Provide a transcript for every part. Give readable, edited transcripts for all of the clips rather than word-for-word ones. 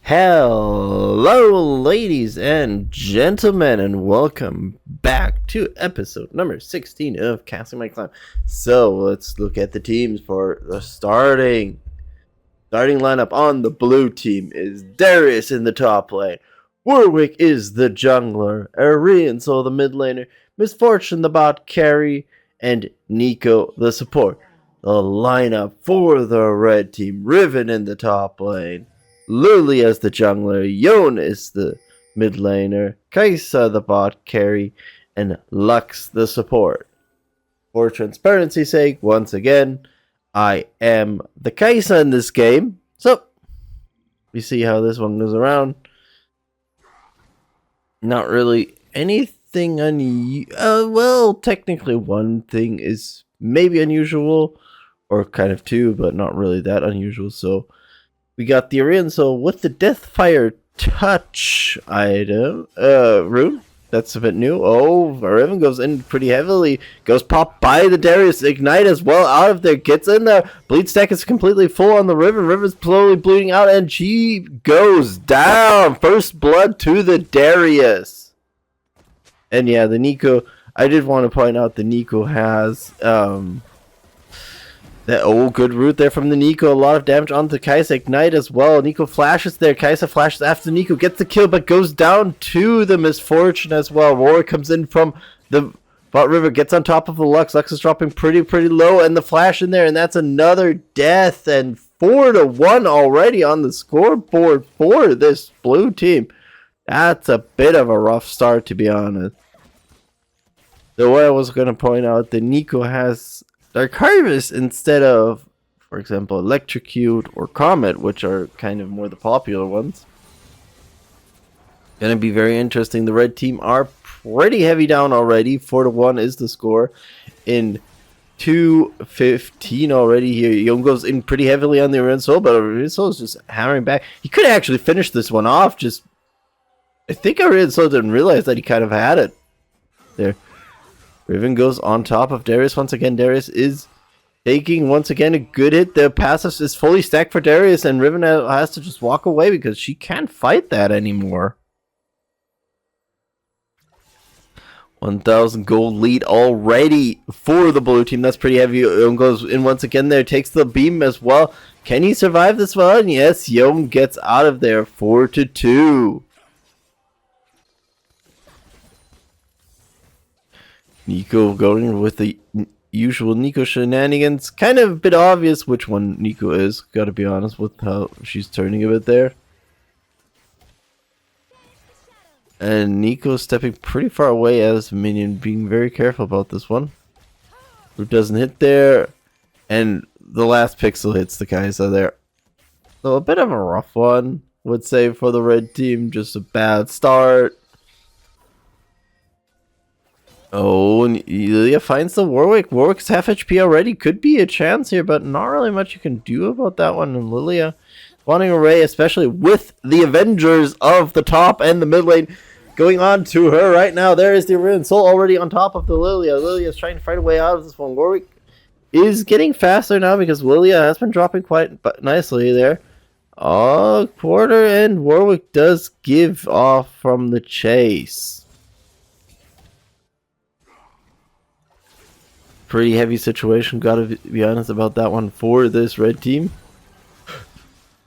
Hello, ladies and gentlemen, and welcome back to episode number 16 of Casting My Clan. So let's look at the teams for the starting lineup. On the blue team is Darius in the top lane, Warwick is the jungler, Arianso the mid laner, Misfortune the bot carry, and Nico the support. The lineup for the red team: Riven in the top lane, Lily as the jungler, Yone is the mid laner, Kaisa the bot carry, and Lux the support. For transparency's sake, once again, I am the Kaisa in this game. So, we see how this one goes around. Not really anything unusual. Well, technically one thing is maybe unusual, or kind of two, but not really that unusual. So, we got the Arianso with the Deathfire Touch item, rune. That's a bit new. Oh, Riven goes in pretty heavily. Goes pop by the Darius. Ignite as well out of there. Gets in there. Bleed stack is completely full on the Riven. Riven's slowly bleeding out, and she goes down. First blood to the Darius. And yeah, the Nico. I did want to point out the Nico has that good root there from the Nico. A lot of damage onto Kaisa. Ignite as well. Nico flashes there. Kaisa flashes after Nico. Gets the kill, but goes down to the Misfortune as well. Roar comes in from the bot river. Gets on top of the Lux. Lux is dropping pretty low. And the flash in there. And that's another death. And 4-1 already on the scoreboard for this blue team. That's a bit of a rough start, to be honest. The way I was going to point out, the Nico has Dark Harvest instead of, for example, Electrocute or Comet, which are kind of more the popular ones. Gonna be very interesting. The red team are pretty heavy down already. 4-1 is the score in 2:15 already here. Yone goes in pretty heavily on the Arianso, but Arianso is just hammering back. He could actually finish this one off. I think Arianso didn't realize that he kind of had it there. Riven goes on top of Darius once again. Darius is taking once again a good hit. The passive is fully stacked for Darius, and Riven has to just walk away because she can't fight that anymore. 1,000 gold lead already for the blue team. That's pretty heavy. Yone goes in once again there, takes the beam as well. Can he survive this one? Yes, Yone gets out of there. 4-2. Nico going with the usual Nico shenanigans. Kind of a bit obvious which one Nico is, gotta be honest, with how she's turning a bit there. And Nico stepping pretty far away as a minion, being very careful about this one. Root doesn't hit there, and the last pixel hits the Kaisa there. So a bit of a rough one, would say, for the red team. Just a bad start. Oh, and Lilia finds the Warwick. Warwick's half HP already. Could be a chance here, but not really much you can do about that one. And Lilia wanting array, especially with the Avengers of the top and the mid lane going on to her right now. There is the Arianso already on top of the Lilia. Lilia is trying to fight a way out of this one. Warwick is getting faster now because Lilia has been dropping quite nicely there. Quarter, and Warwick does give off from the chase. Pretty heavy situation, gotta be honest about that one for this red team.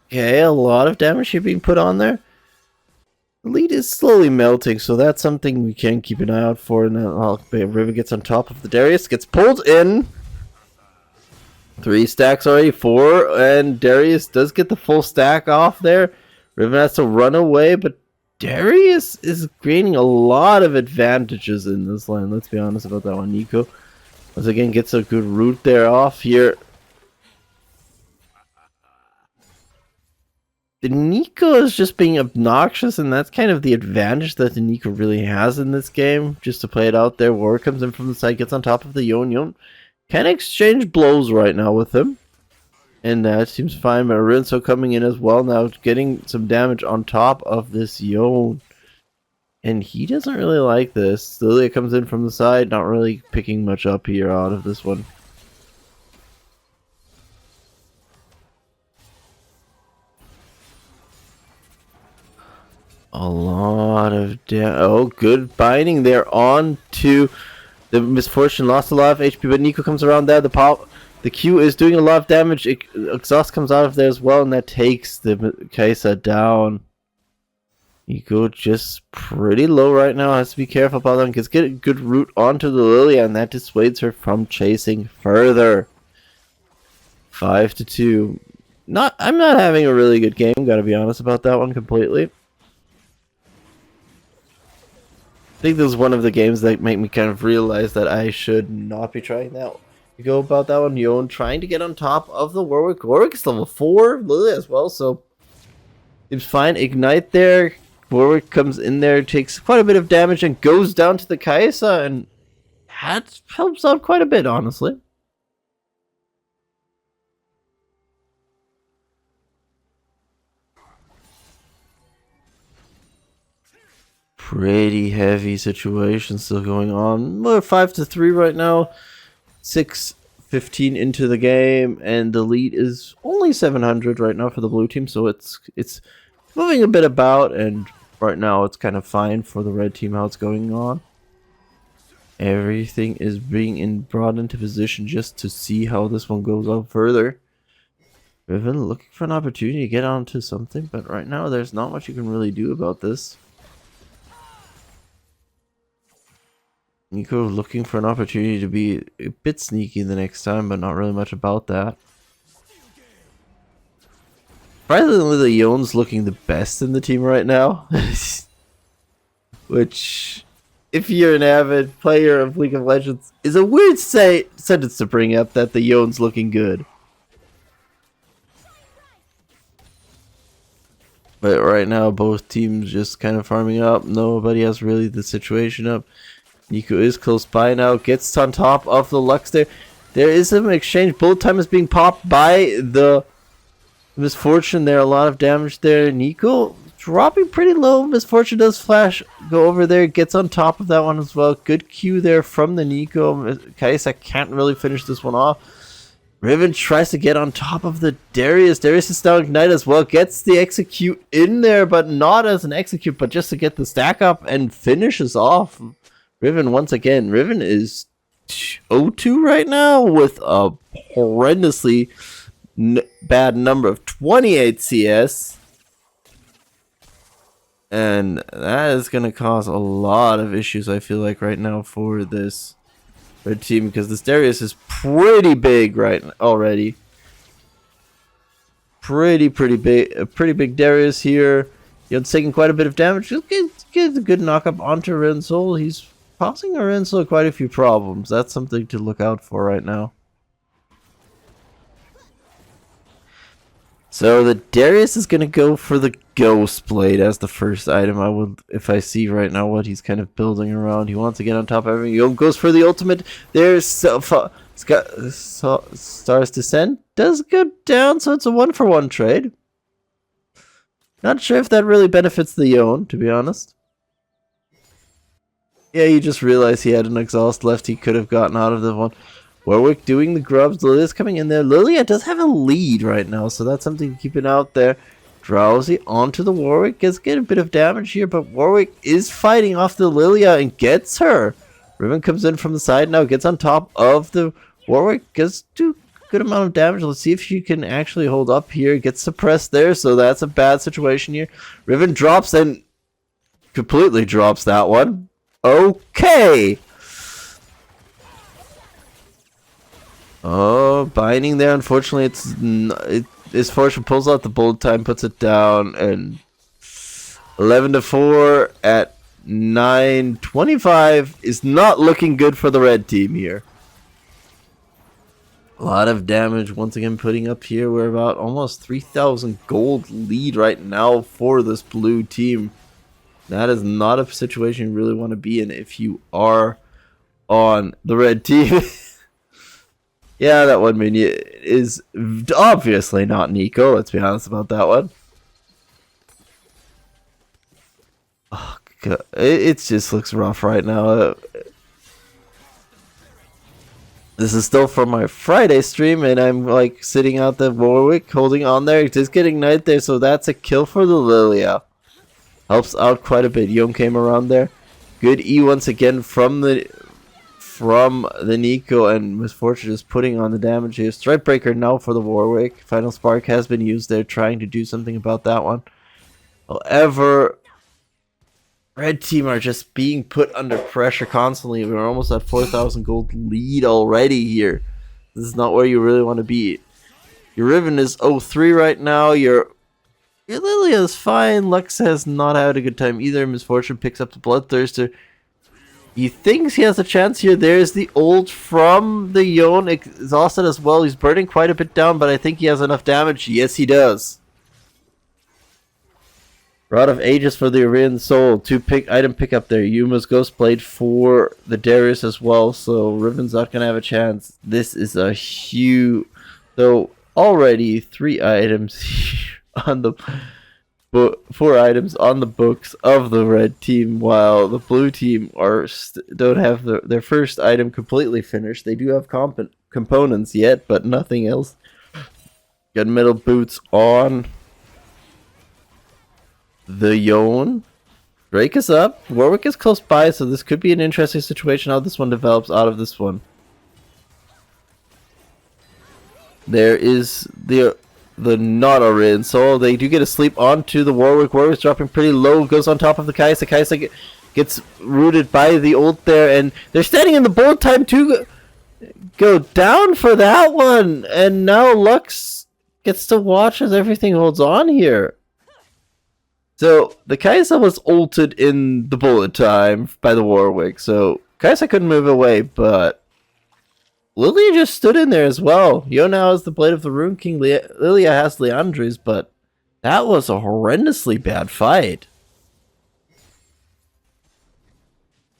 Okay, a lot of damage here being put on there. The lead is slowly melting, so that's something we can keep an eye out for. And then Riven gets on top of the Darius, gets pulled in. 3 stacks already, 4, and Darius does get the full stack off there. Riven has to run away, but Darius is gaining a lot of advantages in this line. Let's be honest about that one. Nico once again gets a good root there off here. The Nico is just being obnoxious, and that's kind of the advantage that the Nico really has in this game. Just to play it out there. War comes in from the side, gets on top of the Yone. Yone can exchange blows right now with him. And that seems fine, but Arianso coming in as well now, getting some damage on top of this Yone. And he doesn't really like this. Lilia comes in from the side, not really picking much up here out of this one. A lot of good binding there on to the Misfortune. Lost a lot of HP, but Nico comes around there. The Q is doing a lot of damage. Exhaust comes out of there as well, and that takes the Kai'Sa down. Nico just pretty low right now. Has to be careful about them. Gets get a good route onto the Lilia, and that dissuades her from chasing further. 5-2. I'm not having a really good game. Gotta be honest about that one completely. I think this is one of the games that make me kind of realize that I should not be trying that. You go about that one, Yone trying to get on top of the Warwick. Warwick is level 4, Lilia as well, so it's fine. Ignite there. Warwick comes in there, takes quite a bit of damage, and goes down to the Kai'Sa, and that helps out quite a bit, honestly. Pretty heavy situation still going on. We're 5-3 right now. 6:15 into the game, and the lead is only 700 right now for the blue team, so it's moving a bit about, and right now it's kind of fine for the red team how it's going on. Everything is being brought into position just to see how this one goes on further. Riven looking for an opportunity to get onto something, but right now there's not much you can really do about this. Nico looking for an opportunity to be a bit sneaky the next time, but not really much about that. Surprisingly, the Yone's looking the best in the team right now. Which, if you're an avid player of League of Legends, is a weird sentence to bring up, that the Yone's looking good. But right now, both teams just kind of farming up. Nobody has really the situation up. Nico is close by now, gets on top of the Lux there. There is an exchange. Bullet time is being popped by the Misfortune there. A lot of damage there. Nico dropping pretty low. Misfortune does flash, go over there, gets on top of that one as well. Good Q there from the Nico. Kai'Sa can't really finish this one off. Riven tries to get on top of the Darius. Darius is now Ignite as well. Gets the execute in there, but not as an execute, but just to get the stack up and finishes off Riven once again. Riven is 0-2 right now with a horrendously bad number of 28 CS. And that is going to cause a lot of issues, I feel like, right now for this red team, because this Darius is pretty big right already. Pretty big, a pretty big Darius here. Yone's taking quite a bit of damage. Just get a good knock-up onto Rensoul. He's causing Rensoul quite a few problems. That's something to look out for right now. So the Darius is going to go for the Ghost Blade as the first item. I would, if I see right now what he's kind of building around. He wants to get on top of everything. He goes for the ultimate. There's Stars Descent. Does go down, so it's a 1-for-1 trade. Not sure if that really benefits the Yone, to be honest. Yeah, you just realized he had an exhaust left. He could have gotten out of the one. Warwick doing the grubs. Lilia's coming in there. Lilia does have a lead right now, so that's something to keep it out there. Drowsy onto the Warwick. Gets a bit of damage here, but Warwick is fighting off the Lilia and gets her. Riven comes in from the side now. Gets on top of the Warwick. Gets to a good amount of damage. Let's see if she can actually hold up here. Gets suppressed there, so that's a bad situation here. Riven drops and completely drops that one. Okay. Oh, binding there. Unfortunately, his fortune pulls out the bullet time, puts it down, and 11-4 at 9:25 is not looking good for the red team here. A lot of damage once again putting up here. We're about almost 3,000 gold lead right now for this blue team. That is not a situation you really want to be in if you are on the red team. Yeah, that one minion is obviously not Nico. Let's be honest about that one. Oh, God. It just looks rough right now. This is still from my Friday stream, and I'm like sitting out the Warwick, holding on there. Just getting Ignite there, so that's a kill for the Lilia. Helps out quite a bit. Yone came around there. Good E once again from the Nico, and Misfortune is putting on the damage here. Strike Breaker now for the Warwick. Final Spark has been used there, trying to do something about that one. However, Red team are just being put under pressure constantly. We're almost at 4,000 gold lead already here. This is not where you really want to be. Your Riven is 0-3 right now. Your Lilia is fine. Lux has not had a good time either. Misfortune picks up the Bloodthirster. He thinks he has a chance here. There's the ult from the Yone. Exhausted as well. He's burning quite a bit down, but I think he has enough damage. Yes, he does. Rod of Ages for the Aryan Soul. 2 item pickup there. Yuma's Ghostblade for the Darius as well. So Riven's not going to have a chance. This is a huge... So already 3 items here on the... 4 items on the books of the red team, while the blue team don't have their first item completely finished. They do have components yet, but nothing else. Gunmetal boots on the Yone. Drake is up. Warwick is close by, so this could be an interesting situation how this one develops out of this one. There is the not Aryan Soul. They do get a sleep onto the Warwick. Warwick's dropping pretty low. Goes on top of the Kaisa. Kaisa gets rooted by the ult there, and they're standing in the bold time to go down for that one. And now Lux gets to watch as everything holds on here. So the Kaisa was ulted in the bullet time by the Warwick, so Kaisa couldn't move away, but Lilia just stood in there as well. Yone now has the Blade of the Rune King. Lilia has Liandry's, but that was a horrendously bad fight.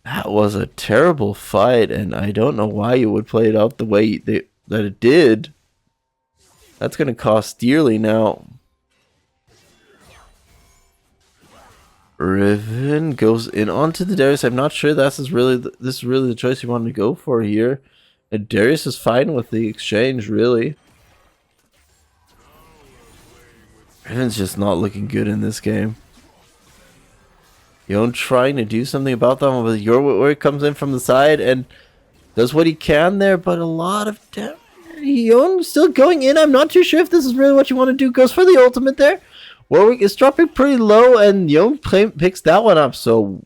That was a terrible fight, and I don't know why you would play it out the way that it did. That's going to cost dearly now. Riven goes in onto the Darius. I'm not sure this is really the choice you wanted to go for here. And Darius is fine with the exchange, really. Riven's just not looking good in this game. Yone trying to do something about that one, but Warwick comes in from the side and does what he can there, but a lot of damage. Yone still going in. I'm not too sure if this is really what you want to do. Goes for the ultimate there. Warwick is dropping pretty low, and Yone picks that one up. So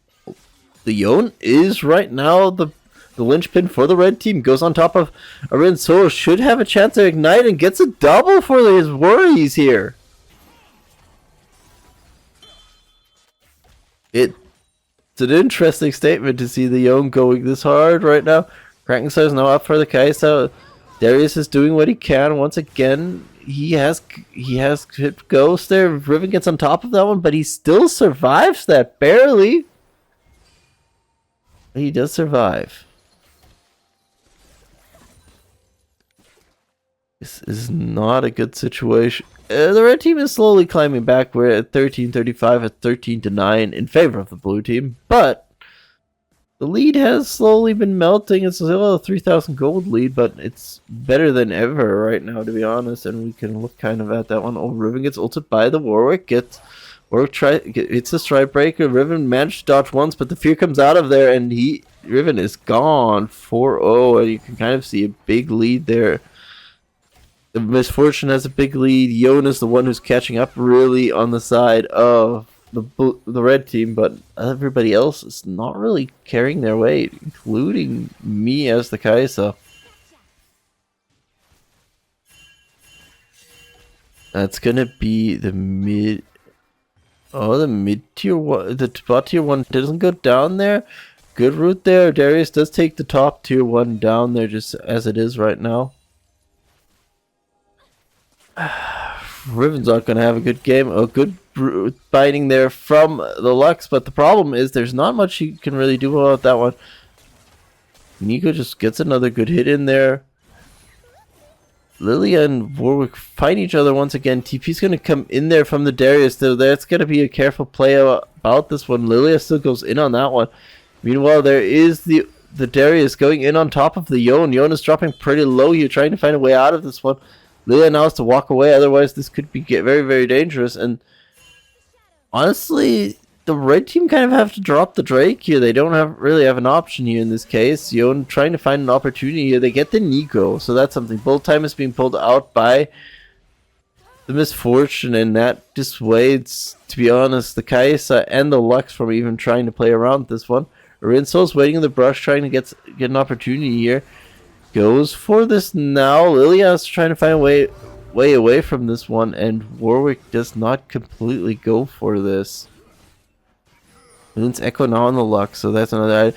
the Yone is right now the linchpin for the red team. Goes on top of Aryan Soul. Should have a chance to ignite and gets a double for his worries here. It's an interesting statement to see the Yone going this hard right now. Krakenstar is now up for the Kaisa. Darius is doing what he can once again. He has hit Ghost there. Riven gets on top of that one, but he still survives that barely. He does survive. This is not a good situation. The red team is slowly climbing back. We're at 13-35 at 13-9 in favor of the blue team, but the lead has slowly been melting. It's still a 3,000 gold lead, but it's better than ever right now, to be honest. And we can look kind of at that one. Oh, Riven gets ulted by the Warwick. It's a strike breaker. Riven managed to dodge once, but the fear comes out of there, and Riven is gone 4-0, and you can kind of see a big lead there. The Misfortune has a big lead. Yone is the one who's catching up really on the side of the red team, but everybody else is not really carrying their weight, including me as the Kaisa. That's gonna be the mid. Oh, the mid tier one. The bot tier one doesn't go down there. Good route there. Darius does take the top tier one down there, just as it is right now. Riven's not going to have a good game. A good biting there from the Lux, but the problem is there's not much you can really do about that one. Nico just gets another good hit in there. Lilia and Warwick fight each other once again. TP's going to come in there from the Darius, so that's going to be a careful play about this one. Lilia still goes in on that one. Meanwhile, there is the Darius going in on top of the Yone. Yone is dropping pretty low here, trying to find a way out of this one. Lilia now has to walk away, otherwise this could be very, very dangerous. And honestly, the red team kind of have to drop the Drake here. They don't really have an option here in this case. Yone trying to find an opportunity here. They get the Nico, so that's something. Bolt time is being pulled out by the Misfortune, and that dissuades, to be honest, the Kaisa and the Lux from even trying to play around this one. Rinsol's waiting in the brush, trying to get an opportunity here. Goes for this now. Lilia's trying to find a way away from this one, and Warwick does not completely go for this. Moon's Echo now on the Lux, so that's another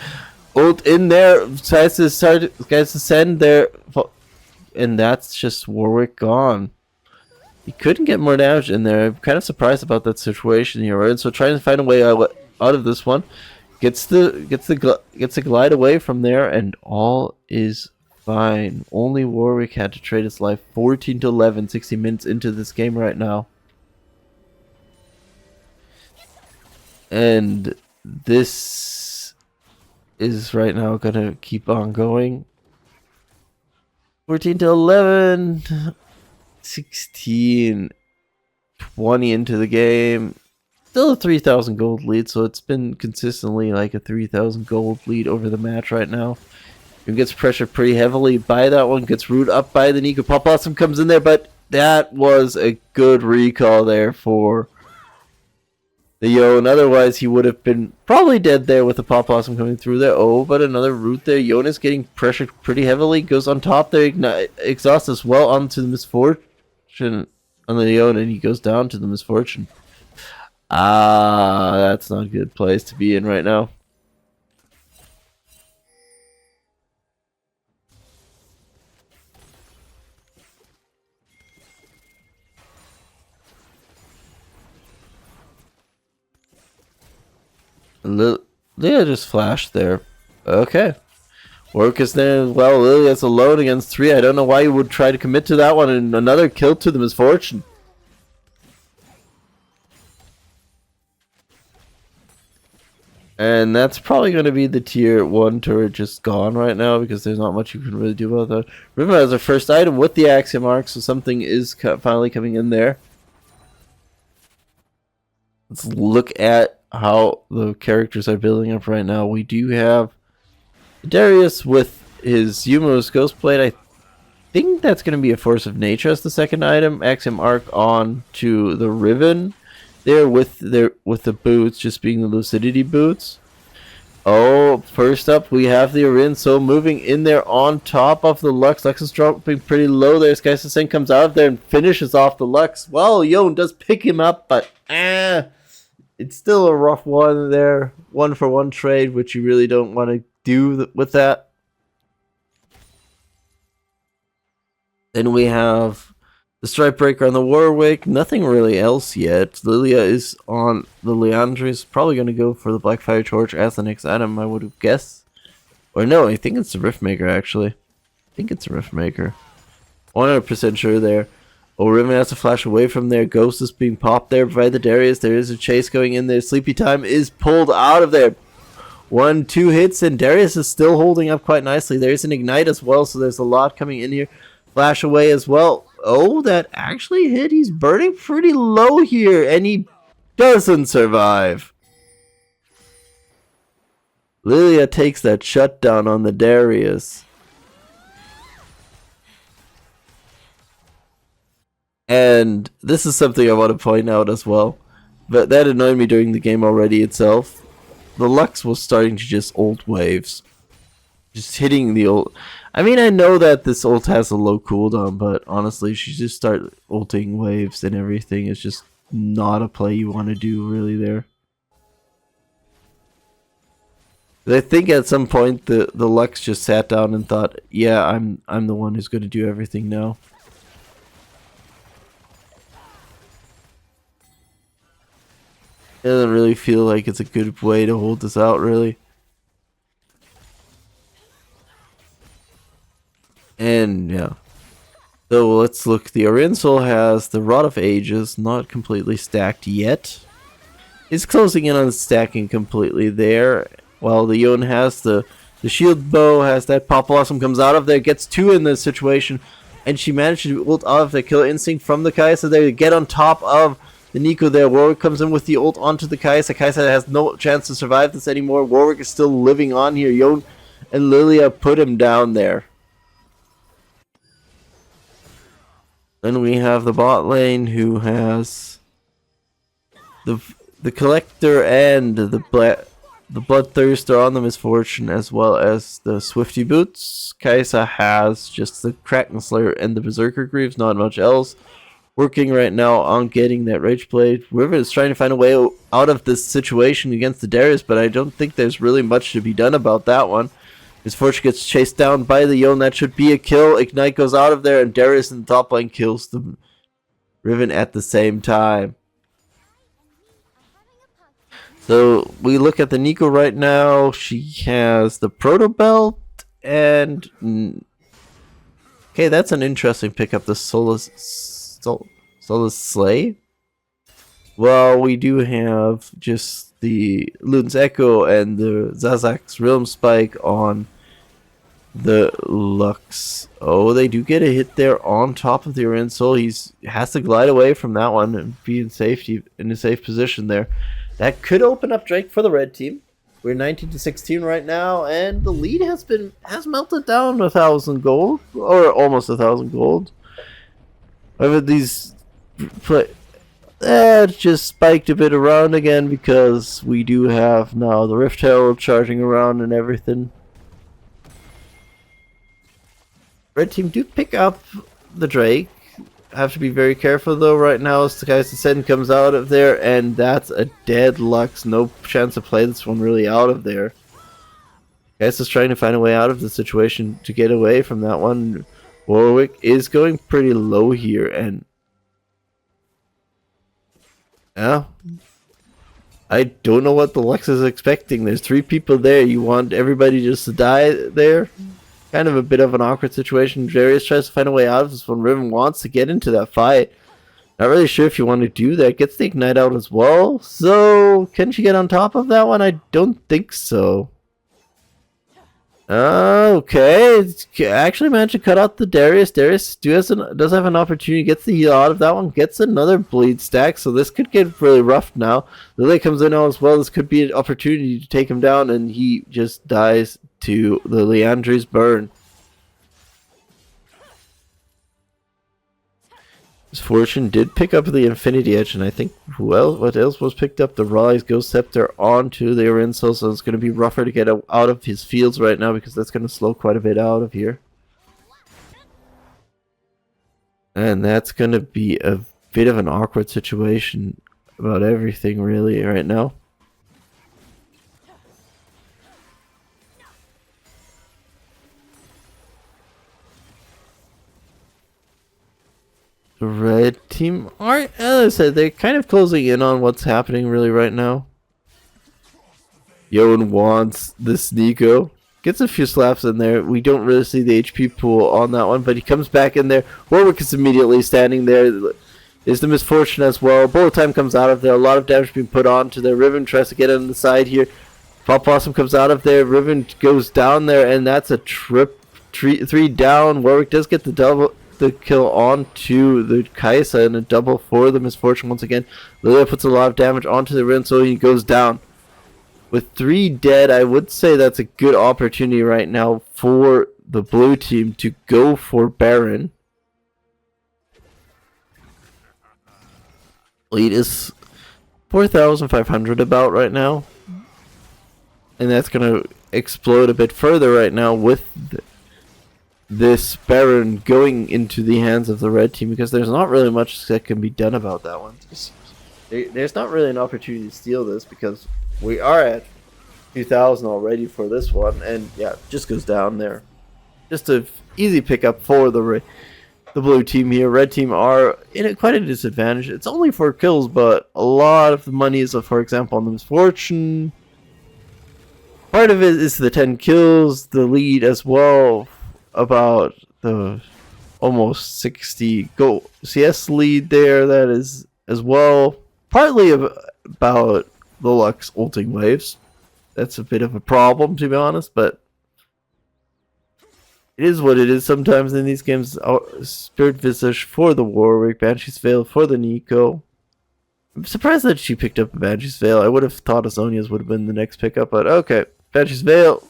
ult in there. Guys to send there, and that's just Warwick gone. He couldn't get more damage in there. I'm kind of surprised about that situation here, right? So trying to find a way out of this one, gets the glide away from there, and all is fine. Only Warwick had to trade his life. 14 to 11, 60 minutes into this game right now. And this is right now gonna keep on going. 14 to 11, 16, 20 into the game. Still a 3,000 gold lead, so it's been consistently like a 3,000 gold lead over the match right now. He gets pressured pretty heavily by that one, gets rooted up by the Nico. Pop Blossom comes in there, but that was a good recall there for the Yone. Otherwise, he would have been probably dead there with the Pop Blossom coming through there. Oh, but another root there. Yone is getting pressured pretty heavily. Goes on top there. Exhaust as well onto the Misfortune on the Yone, and he goes down to the Misfortune. That's not a good place to be in right now. Lilia just flashed there. Okay. Work is there as well. Lilia's alone against 3. I don't know why you would try to commit to that one. And another kill to the Misfortune. And that's probably going to be the tier 1 turret just gone right now, because there's not much you can really do about that. Riven has her first item with the Axiom Arc, so something is finally coming in there. Let's look at how the characters are building up right now. We do have Darius with his Yumo's Ghostblade. I think that's going to be a Force of Nature as the second item. Axiom Arc on to the Riven there with the boots just being the Lucidity boots. Oh, first up we have the Arin, so moving in there on top of the Lux. Lux is dropping pretty low there. Skysusen comes out of there and finishes off the Lux. Well, Yone does pick him up, but it's still a rough one there. 1-for-1 trade, which you really don't want to do with that. Then we have the Stripe Breaker on the Warwick. Nothing really else yet. Lilia is on the Leandris. Probably going to go for the Blackfire Torch as the next item, I would guess. Or no, I think it's the Riftmaker, actually. I think it's a Riftmaker. 100% sure there. Oh, Riven has to flash away from there. Ghost is being popped there by the Darius. There is a chase going in there. Sleepy Time is pulled out of there. 1-2 hits, and Darius is still holding up quite nicely. There's an Ignite as well, so there's a lot coming in here. Flash away as well. Oh, that actually hit. He's burning pretty low here, and he doesn't survive. Lilia takes that shutdown on the Darius. And this is something I want to point out as well. But that annoyed me during the game already itself. The Lux was starting to just ult waves. Just hitting the ult. I mean, I know that this ult has a low cooldown, but honestly, she just started ulting waves and everything. It's just not a play you want to do really there. I think at some point the Lux just sat down and thought, yeah, I'm the one who's going to do everything now. It doesn't really feel like it's a good way to hold this out, really. And yeah. So let's look. The Arinsol has the Rod of Ages, not completely stacked yet. It's closing in on stacking completely there. While the Yone has the Shield Bow, has that Pop Blossom, comes out of there, gets 2 in this situation. And she managed to ult out of the Killer Instinct from the Kaisa there to get on top of the Nico there. Warwick comes in with the ult onto the Kai'Sa. Kai'Sa has no chance to survive this anymore. Warwick is still living on here. Yone and Lilia put him down there. Then we have the bot lane who has the Collector and the Bloodthirster on the Misfortune, as well as the Swifty Boots. Kai'Sa has just the Kraken Slayer and the Berserker Greaves, not much else. Working right now on getting that Rage Blade. Riven is trying to find a way out of this situation against the Darius, but I don't think there's really much to be done about that one. Misfortune gets chased down by the Yone. That should be a kill. Ignite goes out of there, and Darius in the top lane kills the Riven at the same time. So we look at the Nico right now. She has the Proto Belt, and okay, that's an interesting pickup. The Solus Slay. Well, we do have just the Luden's Echo and the Zazak's Realm Spike on the Lux. Oh, they do get a hit there on top of the Orion Soul. He has to glide away from that one and be in safety, in a safe position there. That could open up Drake for the red team. We're 19-16 right now, and the lead has melted down 1,000 gold, or almost 1,000 gold. However, these just spiked a bit around again because we do have now the Rift Herald charging around and everything. Red team do pick up the Drake. Have to be very careful though right now as the guy's Ascend comes out of there, and that's a dead Lux. No chance to play this one really out of there. Guys is trying to find a way out of the situation to get away from that one. Warwick is going pretty low here, and yeah, I don't know what the Lux is expecting. There's 3 people there. You want everybody just to die there? Kind of a bit of an awkward situation. Darius tries to find a way out of this one. Riven wants to get into that fight. Not really sure if you want to do that. Gets the Ignite out as well. So, can she get on top of that one? I don't think so. Okay. Actually managed to cut out the Darius. Darius does have an opportunity. Gets the heal out of that one. Gets another bleed stack. So this could get really rough now. Lily comes in as well. This could be an opportunity to take him down. And he just dies to the Leandri's burn. Misfortune did pick up the Infinity Edge, and I think what else was picked up? The Raleigh's Ghost Scepter onto the Orinsel, so it's going to be rougher to get out of his fields right now because that's going to slow quite a bit out of here. And that's going to be a bit of an awkward situation about everything really right now. The red team are, as I said, they're kind of closing in on what's happening really right now. Yone wants this Nico. Gets a few slaps in there. We don't really see the HP pool on that one, but he comes back in there. Warwick is immediately standing there. Is the Misfortune as well. Bullet Time comes out of there. A lot of damage being put onto there. Riven tries to get on the side here. Pop Blossom comes out of there. Riven goes down there, and that's a 3 down. Warwick does get the kill onto the Kai'Sa, and a double for the Misfortune once again. Lilia puts a lot of damage onto the Rin, so he goes down. With 3 dead, I would say that's a good opportunity right now for the blue team to go for Baron. Lead is 4,500 about right now. And that's going to explode a bit further right now with this Baron going into the hands of the red team, because there's not really much that can be done about that one. There's not really an opportunity to steal this because we are at 2,000 already for this one, and yeah, it just goes down there. Just an easy pickup for the blue team here. Red team are in quite a disadvantage. It's only 4 kills, but a lot of the money is, for example, on the Misfortune. Part of it is the 10 kills, the lead as well, about the almost 60 goal CS lead there. That is as well partly about the Lux ulting waves. That's a bit of a problem, to be honest, but it is what it is sometimes in these games. Spirit Visage for the Warwick, Banshee's Veil for the Nico. I'm surprised that she picked up a Banshee's Veil. I would have thought Azonia's would have been the next pickup, but okay. Banshee's Veil.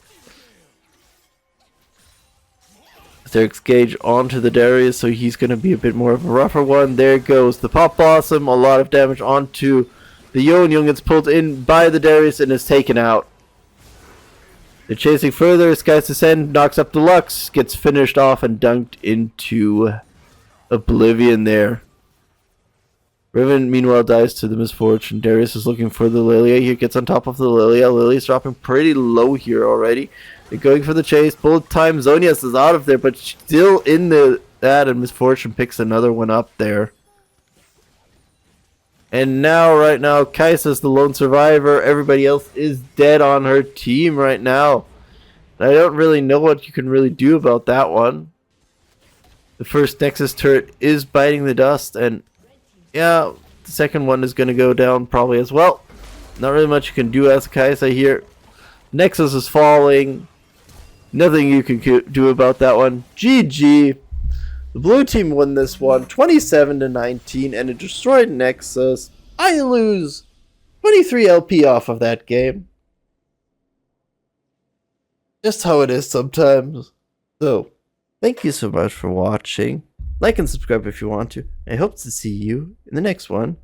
There's Gauge onto the Darius, so he's going to be a bit more of a rougher one. There goes the Pop Blossom. A lot of damage onto the Yone. Yone gets pulled in by the Darius and is taken out. They're chasing further. Sky's Descend knocks up the Lux. Gets finished off and dunked into oblivion there. Riven, meanwhile, dies to the Misfortune. Darius is looking for the Lilia. He gets on top of the Lilia. Lilia's dropping pretty low here already. They're going for the chase. Bullet time. Zonias is out of there, but still in that, and Misfortune picks another one up there. And now, right now, Kai'Sa's the lone survivor. Everybody else is dead on her team right now. I don't really know what you can really do about that one. The first Nexus turret is biting the dust, and yeah, the second one is going to go down probably as well. Not really much you can do as Kai'Sa here. Nexus is falling. Nothing you can do about that one. GG. The blue team won this one 27-19, and it destroyed Nexus. I lose 23 LP off of that game. Just how it is sometimes. So, thank you so much for watching. Like and subscribe if you want to. I hope to see you in the next one.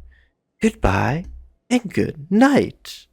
Goodbye and good night.